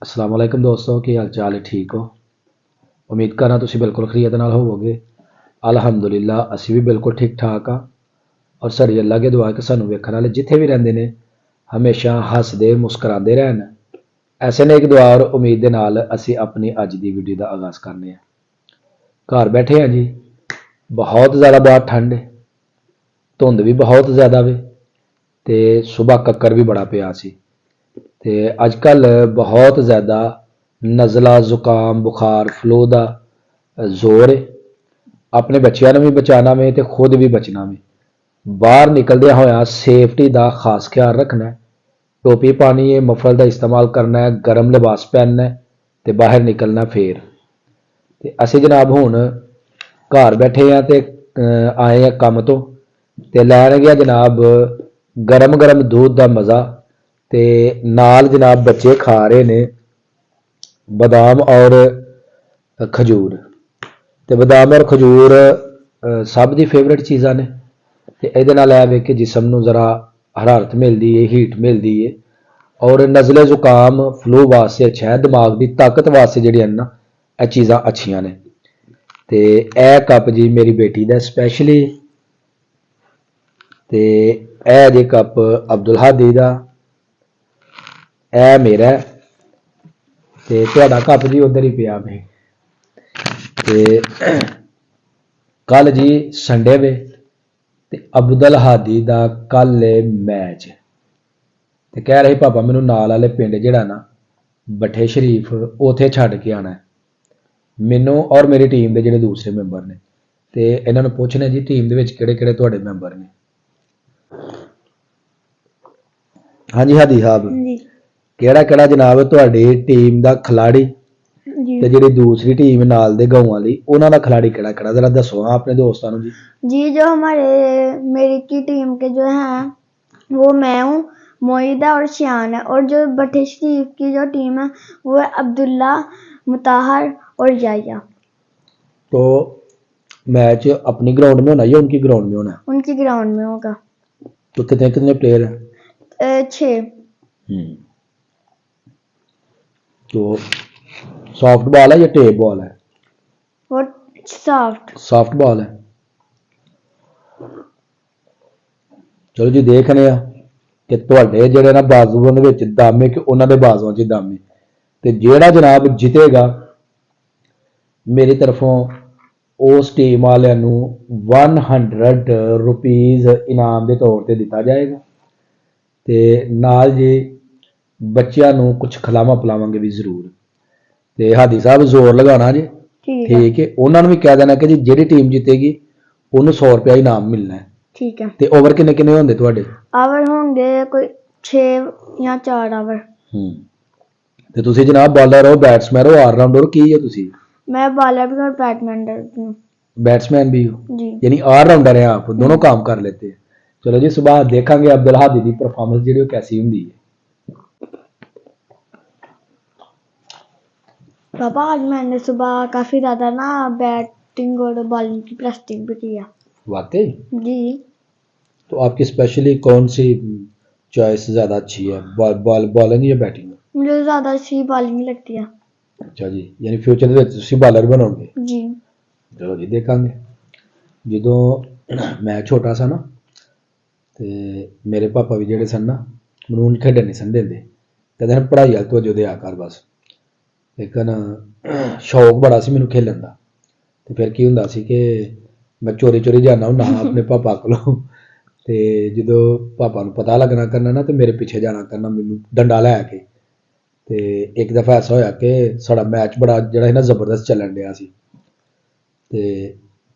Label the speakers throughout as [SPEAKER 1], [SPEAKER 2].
[SPEAKER 1] अस्सलाम वालेकुम दोस्तों, की हाल चाल है? ठीक हो? उम्मीद करना तुसी बिल्कुल खरीयत नाल होवोगे। अलहमदुलिल्लाह असी भी बिल्कुल ठीक ठाक हाँ। और साड़ी अल्लाह की दुआ कि सानू वेखण वाले जिथे भी रहिंदे ने हमेशा हसदे मुस्कराते रहन। ऐसे ने एक दुआ और उम्मीद दे नाल असी अपनी अज की वीडियो का आगाज़ करने हैं। घर बैठे हैं जी, बहुत ज़्यादा बाहर ठंड है, धुंध भी बहुत ज़्यादा वे ते सुबह कक्कर भी बड़ा पिया सी। ते अजकल बहुत ज़्यादा नज़ला जुकाम बुखार फ्लू का जोर है। अपने बच्चों भी बचाना में तो खुद भी बचना में। बाहर निकलदे होया सेफ्टी का खास ख्याल रखना है। टोपी पानी है, मफल का इस्तेमाल करना है, गर्म लिबास पहनना है तो बाहर निकलना। फिर ते असी जनाब हुण घर बैठे हैं तो आए हैं काम तो लैन गया जनाब गरम गरम दूध का मज़ा। ते नाल जनाब बच्चे खा रहे ने बादाम और खजूर। ते बादाम और खजूर सब दी फेवरेट चीज़ां ने। ते इहदे नाल ऐ वे कि जिसम नूं ज़रा हरारत मिलदी है, हीट मिलदी है और नज़ले जुकाम फ्लू वास्ते अच्छा है। दिमाग की ताकत वास्ते जिहड़ियां ना ये चीज़ां अच्छियां ने। ते ए कप जी मेरी बेटी दा स्पैशली ते ए जे कप अब्दुल हादी दा, ए मेरा ते तुहाडा कप जी उधर ही पिया में। ते कल जी संडे वे ते अब्दुल हादी दा कल मैच ते कह रहे पापा मैनू नाल वाले पिंड जिहड़ा ना भट्ठे शरीफ उत्थे छड्ड के आना है मैनू और मेरी टीम के जिहड़े दूसरे मैंबर ने। ते इन्हां नूं पुछने जी टीम दे विच किहड़े-किहड़े तुहाडे मैंबर ने। हाँ जी हादी साहब,
[SPEAKER 2] जी
[SPEAKER 1] किहड़ा-किहड़ा जनाब तुहाडी टीम दा खिलाड़ी
[SPEAKER 2] जी
[SPEAKER 1] ते जिहड़ी दूसरी टीम नाल दे गांव वाली उन्हां दा खिलाड़ी किहड़ा-किहड़ा जरा दसो हाँ अपने दोस्तां नूं जी।
[SPEAKER 2] जी जो हमारे मेरी की टीम के जो हैं वो मैं हूँ, मोहिदा और शियान है। और जो भट्टे शरीफ की जो टीम है वो है अब्दुल्ला, मुताहर और याया।
[SPEAKER 1] तो मैच अपनी ग्राउंड में होना या उनकी ग्राउंड में होना?
[SPEAKER 2] उनकी ग्राउंड में होगा।
[SPEAKER 1] तो कितने कितने प्लेयर हैं?
[SPEAKER 2] 6।
[SPEAKER 1] तो सॉफ्ट बॉल है या टेप बॉल है?
[SPEAKER 2] और सॉफ्ट
[SPEAKER 1] बॉल है। चलो जी देखने कि तुहाडे जिहड़े ना बाजुआं दे विच दम है कि उन्हां दे बाजुआं 'च दम है। ते जिहड़ा जनाब जितेगा मेरी तरफों उस टीम वालियां नूं 100 रुपीज़ इनाम के तौर पर दिता जाएगा। ते नाल जी बच्चों नूं कुछ खिलावा पिलावांगे भी जरूर। ते हादी साहब जोर लगाना जी, ठीक है। उन्होंने भी कह देना कि जी जिहड़ी टीम जीतेगी उन्होंने 100 रुपया इनाम मिलना है।
[SPEAKER 2] ठीक है।
[SPEAKER 1] ते ओवर किन्ने किन्ने होंदे तुहाडे?
[SPEAKER 2] ओवर होंगे कोई 6 या 4 ओवर।
[SPEAKER 1] ते तुसी जनाब बॉलर हो, बैट्समैन हो, ऑलराउंडर की है तुसी?
[SPEAKER 2] मैं बॉलर भी और बैट्समैन भी हूँ।
[SPEAKER 1] बैट्समैन भी हो
[SPEAKER 2] जी
[SPEAKER 1] यानी ऑलराउंडर है आप, दोनों काम कर लेते हैं। चलो जी सुबह देखेंगे अब्दुल हादी की परफॉर्मेंस जी कैसी होंगी है।
[SPEAKER 2] पापा आज मैंने सुबह काफी ज्यादा ना बैटिंग और बॉलिंग की प्रैक्टिस भी किया।
[SPEAKER 1] वाकई?
[SPEAKER 2] जी
[SPEAKER 1] तो आपकी स्पेशली कौन सी चॉइस ज़्यादा अच्छी है, बॉलिंग या बैटिंग?
[SPEAKER 2] मुझे ज्यादा अच्छी बॉलिंग लगती है।
[SPEAKER 1] अच्छा जी, यानी फ्यूचर ਦੇ ਵਿੱਚ ਤੁਸੀਂ ਬਾਲਰ ਬਣੋਗੇ?
[SPEAKER 2] जी
[SPEAKER 1] ਚਲੋ ਜੀ ਦੇਖਾਂਗੇ। ਜਦੋਂ ਮੈਂ ਛੋਟਾ ਸਾਂ ਨਾ ਤੇ ਮੇਰੇ ਪਾਪਾ ਵੀ ਜਿਹੜੇ ਸਨ ਨਾ ਮੈਨੂੰ ਖੇਡਣ ਨਹੀਂ ਸਨ ਦਿੰਦੇ, ਕਹਿੰਦੇ ਨੇ ਪੜ੍ਹਾਈ ਵੱਲ ਤਵੱਜੋ ਦਿਆ ਕਰ ਬਸ। ਲੇਕਿਨ ਸ਼ੌਕ ਬੜਾ ਸੀ ਮੈਨੂੰ ਖੇਲਣ ਦਾ। ਤੇ ਫਿਰ ਕੀ ਹੁੰਦਾ ਸੀ ਕਿ ਮੈਂ ਚੋਰੀ ਚੋਰੀ ਜਾਂਦਾ ਹੁੰਦਾ ਆਪਣੇ ਪਾਪਾ ਕੋਲੋਂ। ਤੇ ਜਦੋਂ ਪਾਪਾ ਨੂੰ ਪਤਾ ਲੱਗਣਾ ਕਰਨਾ ਨਾ ਤੇ ਮੇਰੇ ਪਿੱਛੇ ਜਾਣਾ ਕਰਨਾ ਮੈਨੂੰ ਡੰਡਾ ਲੈ ਕੇ। ਤੇ ਇੱਕ ਦਫਾ ਐਸਾ ਹੋਇਆ ਕਿ ਸਾਡਾ ਮੈਚ ਬੜਾ ਜਿਹੜਾ ਸੀ ਨਾ ਜ਼ਬਰਦਸਤ ਚੱਲਣ ਡਿਆ ਸੀ ਤੇ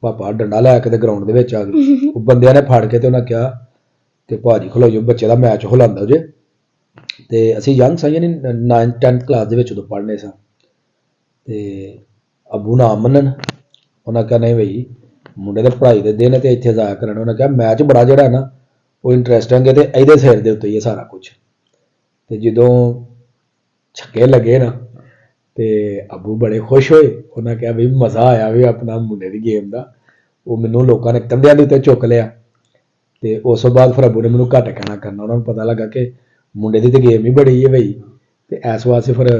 [SPEAKER 1] ਪਾਪਾ ਡੰਡਾ ਲੈ ਕੇ ਤੇ ਗਰਾਊਂਡ ਦੇ ਵਿੱਚ ਆ ਗਏ। ਉਹ ਬੰਦਿਆਂ ਨੇ ਫੜ ਕੇ ਤੇ ਉਹਨਾਂ ਕਿਹਾ ਕਿ ਭਾਜੀ ਖਲੋ ਜਾਓ, ਬੱਚੇ ਦਾ ਮੈਚ ਹੁਲਾਂਦਾ ਜੇ। ਤੇ ਅਸੀਂ ਯੰਗ ਸਾਂ ਯਾਨੀ 9th 10th ਕਲਾਸ ਦੇ ਵਿੱਚ ਉਦੋਂ ਪੜ੍ਹਨੇ ਸਾਂ। ਤੇ ਅੱਬੂ ਨਾ ਮੰਨਣ, ਉਹਨਾਂ ਕਿਹਾ ਨਹੀਂ ਬਈ ਮੁੰਡੇ ਦੇ ਪੜ੍ਹਾਈ ਦੇ ਦਿਨ ਤੇ ਇੱਥੇ ਜਾਇਆ ਕਰਨ। ਉਹਨਾਂ ਕਿਹਾ ਮੈਚ ਬੜਾ ਜਿਹੜਾ ਨਾ ਉਹ ਇੰਟਰਸਟਿੰਗ ਹੈ ਤੇ ਇਹਦੇ ਸਿਰ ਦੇ ਉੱਤੇ ਹੀ ਹੈ ਸਾਰਾ ਕੁਝ। ਤੇ ਜਦੋਂ छक्के लगे ना तो अबू बड़े खुश होए। उन्हें कहा भी मज़ा आया भी अपना मुंडे की गेम का। वो मैनू लोगों ने कंधियां के उत्ते चुक लिया तो उस तो बाद फिर अबू ने मैनू घट कहना करना। उन्होंने पता लगा कि मुंडे की तो गेम ही बड़ी है बई। तो इस वास्ते फिर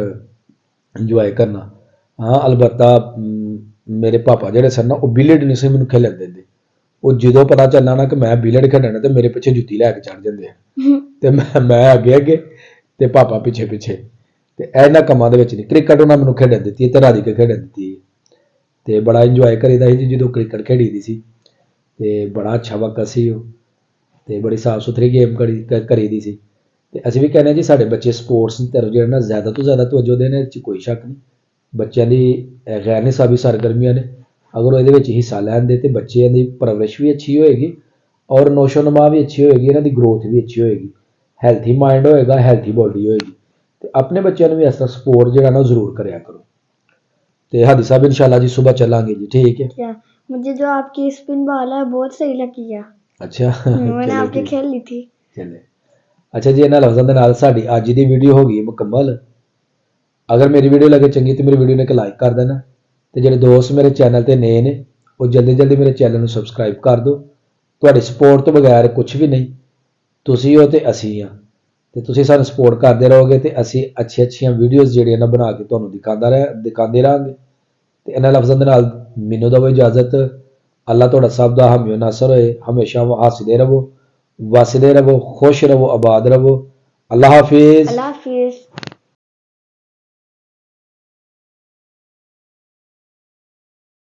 [SPEAKER 1] ਇੰਜੋਏ ਕਰਨਾ। ਹਾਂ ਅਲਬੱਤਾ ਮੇਰੇ ਪਾਪਾ ਜਿਹੜੇ ਸਨ ਨਾ ਉਹ ਬਿਲੀਅਰਡ ਨਹੀਂ ਸੀ ਮੈਨੂੰ ਖੇਲਣ ਦਿੰਦੇ। ਉਹ ਜਦੋਂ ਪਤਾ ਚੱਲਣਾ ਨਾ ਕਿ ਮੈਂ ਬਿਲੀਅਰਡ ਖੇਡਣਾ ਤੇ ਮੇਰੇ ਪਿੱਛੇ ਜੁੱਤੀ ਲੈ ਕੇ ਚੜ ਜਾਂਦੇ ਆ ਤੇ ਮੈਂ ਅੱਗੇ ਅੱਗੇ ਤੇ ਪਾਪਾ ਪਿੱਛੇ ਪਿੱਛੇ। ਤੇ ਇਹਨਾਂ ਕੰਮਾਂ ਦੇ ਵਿੱਚ ਨਹੀਂ। ਕ੍ਰਿਕਟ ਉਹਨਾਂ ਮੈਨੂੰ ਖੇਡਣ ਦਿੱਤੀ ਹੈ ਤੇ ਰਾधिका ਖੇਡਣ ਦਿੱਤੀ ਹੈ ਤੇ ਬੜਾ ਇੰਜੋਏ ਕਰੀਦਾ ਸੀ ਜੀ ਜਦੋਂ ਕ੍ਰਿਕਟ ਖੇਡੀ ਦੀ ਸੀ। ਤੇ ਬੜਾ ਅੱਛਾ ਵਕਤ ਸੀ ਉਹ ਤੇ ਬੜੀ ਸਾਫ ਸੁਥਰੀ ਗੇਮ ਕਰੀ ਦੀ ਸੀ। ਤੇ ਅਸੀਂ ਵੀ ਕਹਿੰਦੇ ਹਾਂ ਜੀ ਸਾਡੇ ਬੱਚੇ ਸਪੋਰਟਸ ਦੀ ਤਰਫ ਜਿਹੜਾ ਨਾ ਜ਼ਿਆਦਾ ਤੋਂ ਜ਼ਿਆਦਾ ਤਵੱਜੋ ਦੇਣ, ਇਹ 'ਚ ਕੋਈ ਸ਼ੱਕ ਨਹੀਂ। ਬੱਚਿਆਂ ਦੀ ਗੈਰ ਨਿਸਾਬੀ ਸਰਗਰਮੀਆਂ ਨੇ, ਅਗਰ ਉਹ ਇਹਦੇ ਵਿੱਚ ਹਿੱਸਾ ਲੈਣਦੇ ਤੇ ਬੱਚਿਆਂ ਦੀ ਪਰਵਰਿਸ਼ ਵੀ ਅੱਛੀ ਹੋਏਗੀ ਔਰ ਨੋਸ਼ੋ ਨਮਾ ਵੀ ਅੱਛੀ ਹੋਏਗੀ, ਇਹਨਾਂ ਦੀ ਗਰੋਥ ਵੀ ਅੱਛੀ ਹੋਏਗੀ, ਹੈਲਥੀ ਮਾਈਂਡ ਹੋਏਗਾ, ਹੈਲਥੀ ਬੋਡੀ ਹੋਏਗੀ। ਤੇ ਆਪਣੇ ਬੱਚਿਆਂ ਨੂੰ ਵੀ ਇਸ ਤਰ੍ਹਾਂ ਸਪੋਰਟ ਜਿਹੜਾ ਨਾ ਉਹ ਜ਼ਰੂਰ ਕਰਿਆ ਕਰੋ। ਤੇ ਹਾਦੀ ਸਾਹਿਬ इंशाल्लाह जी सुबह चलेंगे जी, ठीक है।
[SPEAKER 2] क्या मुझे जो आपकी स्पिन बॉल है बहुत सही लगी है।
[SPEAKER 1] अच्छा
[SPEAKER 2] मैंने
[SPEAKER 1] चलो
[SPEAKER 2] आपके
[SPEAKER 1] ठीक
[SPEAKER 2] खेल ली थी।
[SPEAKER 1] चले। अच्छा जी, ਇਹਨਾਂ ਲਫ਼ਜ਼ਾਂ ਦੇ ਨਾਲ ਸਾਡੀ ਅੱਜ ਦੀ ਵੀਡੀਓ ਹੋ ਗਈ ਮੁਕੰਮਲ। ਅਗਰ ਮੇਰੀ ਵੀਡੀਓ ਲੱਗੇ ਚੰਗੀ ਤੇ ਮੇਰੀ ਵੀਡੀਓ ਨੂੰ ਇੱਕ ਲਾਈਕ ਕਰ ਦੇਣਾ ਤੇ ਜਿਹੜੇ ਦੋਸਤ ਮੇਰੇ ਚੈਨਲ ਤੇ ਨਏ ਨੇ ਉਹ ਜਲਦੀ ਜਲਦੀ ਮੇਰੇ ਚੈਨਲ ਨੂੰ ਸਬਸਕ੍ਰਾਈਬ ਕਰ ਦਿਓ। ਤੁਹਾਡੀ ਸਪੋਰਟ ਤੋਂ ਬਗੈਰ ਕੁਝ ਵੀ ਨਹੀਂ। ਤੁਸੀਂ ਹੋ ਤੇ ਅਸੀਂ ਆ ਤੇ ਤੁਸੀਂ ਸਾਨੂੰ ਸਪੋਰਟ ਕਰਦੇ ਰਹੋਗੇ ਤੇ ਅਸੀਂ ਅੱਛੀਆਂ ਵੀਡੀਓਜ਼ ਜਿਹੜੀਆਂ ਨਾ ਬਣਾ ਕੇ ਤੁਹਾਨੂੰ ਦਿਖਾਉਂਦੇ ਰਹਾਂਗੇ। ਤੇ ਇਹਨਾਂ ਲਫ਼ਜ਼ਾਂ ਦੇ ਨਾਲ ਮੈਨੂੰ ਦਿਓ ਇਜਾਜ਼ਤ। ਅੱਲਾ ਤੁਹਾਡਾ ਸਭ ਦਾ ਹਾਮੀ ਨਾਸਰ ਹੋਏ। ਹਮੇਸ਼ਾ ਹੱਸਦੇ ਰਹੋ, ਵਸਦੇ ਰਹੋ, ਖੁਸ਼ ਰਹੋ, ਆਬਾਦ ਰਹੋ। अल्लाह हाफिज़।
[SPEAKER 2] अल्लाह हाफिज।